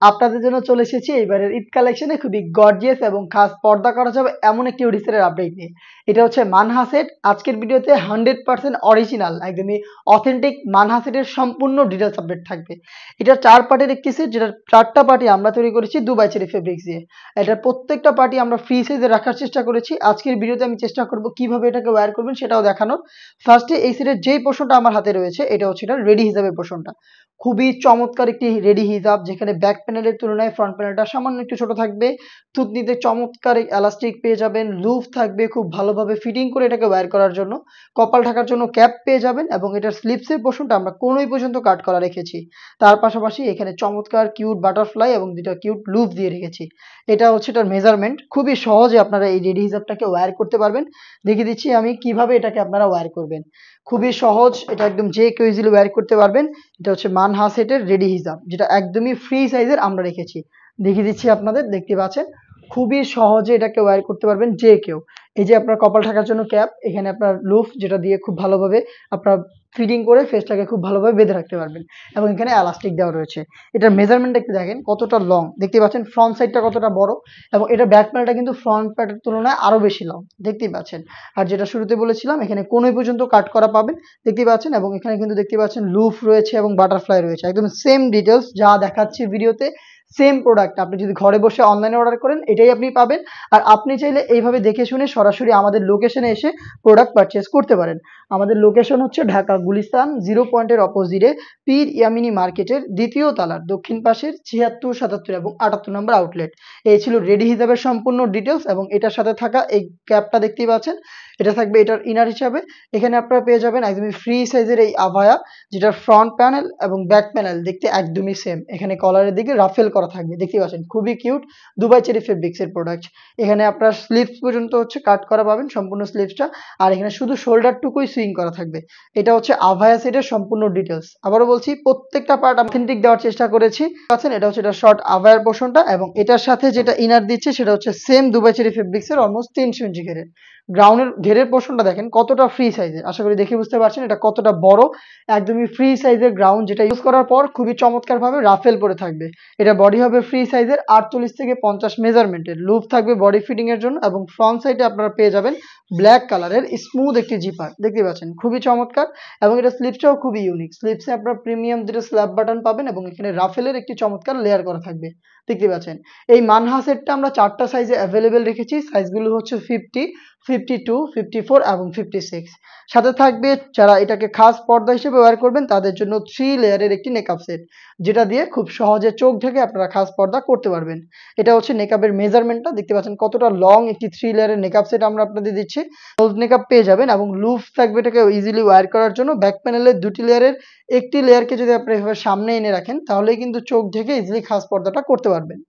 আপনাদের জন্য চলে এসেছি এবারের ঈদ কালেকশনে খুবই গর্জিয়াস এবং খাস পর্দা করা যাবে এমন একটি ওড়িশার আপডেট নিয়ে। এটা হচ্ছে মানহা সেট। আজকের ভিডিওতে 100% অরিজিনাল একদমই অথেন্টিক মানহা সেটের সম্পূর্ণ ডিটেলস আপডেট থাকবে। এটা 4 পার্টের একটি সেট, যেটার 4টা পার্টি আমরা তৈরি করেছি দুবাই চেরি ফেব্রিক্স দিয়ে। এটার প্রত্যেকটা পার্টি আমরা ফ্রি সাইজে রাখার চেষ্টা করেছি। আজকের ভিডিওতে আমি চেষ্টা করব কিভাবে এটাকে ওয়্যার করবেন সেটাও দেখানোর। ফার্স্টে এই সেটের যেই পোর্শনটা আমার হাতে রয়েছে এটা হচ্ছে এটার রেডি হিসাবে পোর্শনটা। খুবই চমৎকার একটি রেডি হিজাব, যেখানে ব্যাক প্যানেলের তুলনায় ফ্রন্ট প্যানেলটা সামান্য একটু ছোট থাকবে। থুতনিতে চমৎকার এলাস্টিক পেয়ে যাবেন, লুফ থাকবে খুব ভালোভাবে ফিটিং করে এটাকে ওয়্যার করার জন্য। কপাল ঢাকার জন্য ক্যাপ পেয়ে যাবেন এবং এটার স্লিপসের পোর্শনটা আমরা কোনোই পর্যন্ত কাট করা রেখেছি। তার পাশাপাশি এখানে চমৎকার কিউট বাটারফ্লাই এবং দুটা কিউট লুফ দিয়ে রেখেছি। এটা হচ্ছে এটার মেজারমেন্ট। খুবই সহজে আপনারা এই রেডি হিজাবটাকে ওয়্যার করতে পারবেন। দেখিয়ে দিচ্ছি আমি কিভাবে এটাকে আপনারা ওয়্যার করবেন। খুবই সহজ, এটা একদম যে কেউ ইজিলি ওয়্যার করতে পারবেন। এটা হচ্ছে মানহা সেটের রেডি হিজাব, যেটা একদমই ফ্রি সাইজের আমরা রেখেছি। দেখিয়ে দিচ্ছি আপনাদের, দেখতে পাচ্ছেন খুবই সহজে এটাকে ওয়্যার করতে পারবেন যে কেউ। এই যে আপনার কপাল ঢাকার জন্য ক্যাপ, এখানে আপনার লুফ যেটা দিয়ে খুব ভালোভাবে আপনার ফিটিং করে ফেসটাকে খুব ভালোভাবে বেঁধে রাখতে পারবেন এবং এখানে এলাস্টিক দেওয়া রয়েছে। এটার মেজারমেন্ট একটু দেখেন কতটা লং, দেখতে পাচ্ছেন ফ্রন্ট সাইডটা কতটা বড় এবং এটা ব্যাক প্যানেলটা কিন্তু ফ্রন্ট প্যানেলের তুলনায় আরো বেশি লং, দেখতেই পাচ্ছেন। আর যেটা শুরুতে বলেছিলাম, এখানে কোনোই পর্যন্ত কাট করা পাবেন, দেখতে পাচ্ছেন। এবং এখানে কিন্তু দেখতে পাচ্ছেন লুফ রয়েছে এবং বাটারফ্লাই রয়েছে, একদম সেম ডিটেলস যা দেখাচ্ছি ভিডিওতে সেম প্রোডাক্ট আপনি যদি ঘরে বসে অনলাইনে অর্ডার করেন এটাই আপনি পাবেন। আর আপনি চাইলে এইভাবে দেখে শুনে সরাসরি আমাদের লোকেশনে এসে প্রোডাক্ট পারচেস করতে পারেন। আমাদের লোকেশন হচ্ছে ঢাকা গুলিস্তান 0 পয়েন্টের অপোজিটে পীর ইয়ামিনী মার্কেটের দ্বিতীয় তলার দক্ষিণ পাশের 76, 77 এবং 78 নম্বর আউটলেট। এই ছিল রেডি হিসাবের সম্পূর্ণ ডিটেলস এবং এটার সাথে থাকা এই ক্যাপটা দেখতেই পাচ্ছেন, এটা থাকবে এটার ইনার হিসাবে। এখানে আপনারা পেয়ে যাবেন একদমই ফ্রি সাইজের এই আভায়া, যেটার ফ্রন্ট প্যানেল এবং ব্যাক প্যানেল দেখতে একদমই সেম। এখানে কলারের দিকে রাফেল করা থাকবে, দেখতে পাচ্ছেন খুবই কিউট দুবাই চেরি ফেব্রিক্স এর প্রোডাক্ট। এখানে আপনার স্লিভস পর্যন্ত হচ্ছে কাট করা পাবেন, সম্পূর্ণ স্লিভসটা। আর এখানে শুধু শোল্ডারটুকুই সুইং করা থাকবে। এটা হচ্ছে আভায়া সেটের সম্পূর্ণ ডিটেলস। আবারও বলছি, প্রত্যেকটা পার্ট অথেন্টিক দেওয়ার চেষ্টা করেছি। আছেন, এটা হচ্ছে এটা শর্ট আভায়ার পোর্শনটা এবং এটার সাথে যেটা ইনার দিচ্ছে সেটা হচ্ছে সেম দুবাই চেরি ফেব্রিক্স এর অলমোস্ট 300 ইঞ্চি ঘেরের। গ্রাউন্ডের ঘেরের পোর্শনটা দেখেন কতটা ফ্রি সাইজের, আশা করি দেখে বুঝতে পারছেন এটা কতটা বড়। একদমই ফ্রি সাইজের গ্রাউন্ড, যেটা ইউজ করার পর খুবই চমৎকার ভাবে রাফেল পরে থাকবে। এটা বডি হবে ফ্রি সাইজের 48 থেকে 50 মেজারমেন্টের, লুপ থাকবে বডি ফিটিং এর জন্য এবং ফ্রন্ট সাইডে আপনারা পেয়ে যাবেন ব্ল্যাক কালারের স্মুথ একটি জিপার, দেখতে পাচ্ছেন খুবই চমৎকার। এবং এটা স্লিপসটাও খুবই ইউনিক, স্লিপসে আপনারা প্রিমিয়াম যেটা স্ল্যাব বাটন পাবেন এবং এখানে রাফেলের একটি চমৎকার লেয়ার করা থাকবে, দেখতে পাচ্ছেন। এই মানহা সেটটা আমরা 4টা সাইজে অ্যাভেলেবেল রেখেছি। সাইজগুলো হচ্ছে 50, 52, 54 এবং 56। সাথে থাকবে যারা এটাকে খাস পর্দা হিসেবে ওয়্যার করবেন তাদের জন্য 3 লেয়ারের একটি নেকআপ সেট, যেটা দিয়ে খুব সহজে চোখ ঢেকে আপনারা খাস পর্দা করতে পারবেন। এটা হচ্ছে নেকআপের মেজারমেন্টটা, দেখতে পাচ্ছেন কতটা লং একটি 3 লেয়ারের নেকআপ সেট আমরা আপনাদের দিচ্ছি। নোজ নেকআপ পেয়ে যাবেন এবং লুফ থাকবে এটাকে ইজিলি ওয়্যার করার জন্য। ব্যাক প্যানেলের 2টি লেয়ারের একটি লেয়ারকে যদি আপনি এভাবে সামনে এনে রাখেন তাহলেই কিন্তু চোখ ঢেকে ইজিলি খাস পর্দাটা করতে পারবেন।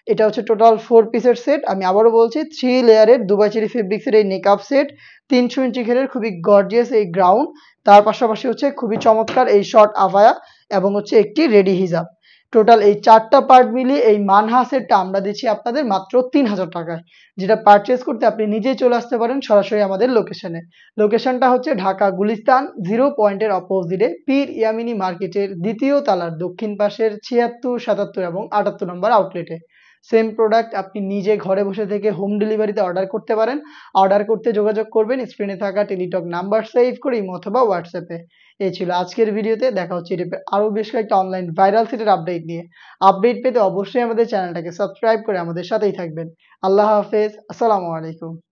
এটা হচ্ছে টোটাল 4 পিসের সেট। আমি আবারও বলছি, 3 লেয়ারের দুবাই চেরি ফেব্রিক্স এর এই নেকআপ সেট, 300 ইঞ্চি ঘেরের খুবই গর্জিয়াস এই গ্রাউন্ড, তার পাশাপাশি হচ্ছে খুবই চমৎকার এই শর্ট আভায়া এবং হচ্ছে একটি রেডি হিজাব। টোটাল এই 4টা পার্ট মিলিয়ে এই মানহা সেটটা আমরা দিচ্ছি আপনাদের মাত্র 3000 টাকায়, যেটা পারচেজ করতে আপনি নিজেই চলে আসতে পারেন সরাসরি আমাদের লোকেশনে। লোকেশনটা হচ্ছে ঢাকা গুলিস্তান 0 পয়েন্টের অপোজিটে পীর ইয়ামিনী মার্কেটের দ্বিতীয় তলার দক্ষিণ পাশের 76, 77 এবং 78 নম্বর আউটলেটে। সেম প্রোডাক্ট আপনি নিজে ঘরে বসে থেকে হোম ডেলিভারিতে অর্ডার করতে পারেন। অর্ডার করতে যোগাযোগ করবেন স্ক্রিনে থাকা টেলিটক নাম্বার সেভ করে ইমো অথবা হোয়াটসঅ্যাপে। এই ছিল আজকের ভিডিওতে, দেখা হচ্ছে এই টাইপের আরও বেশ কয়েকটা অনলাইন ভাইরাল সেটের আপডেট নিয়ে। আপডেট পেতে অবশ্যই আমাদের চ্যানেলটাকে সাবস্ক্রাইব করে আমাদের সাথেই থাকবেন। আল্লাহ হাফেজ, আসসালামু আলাইকুম।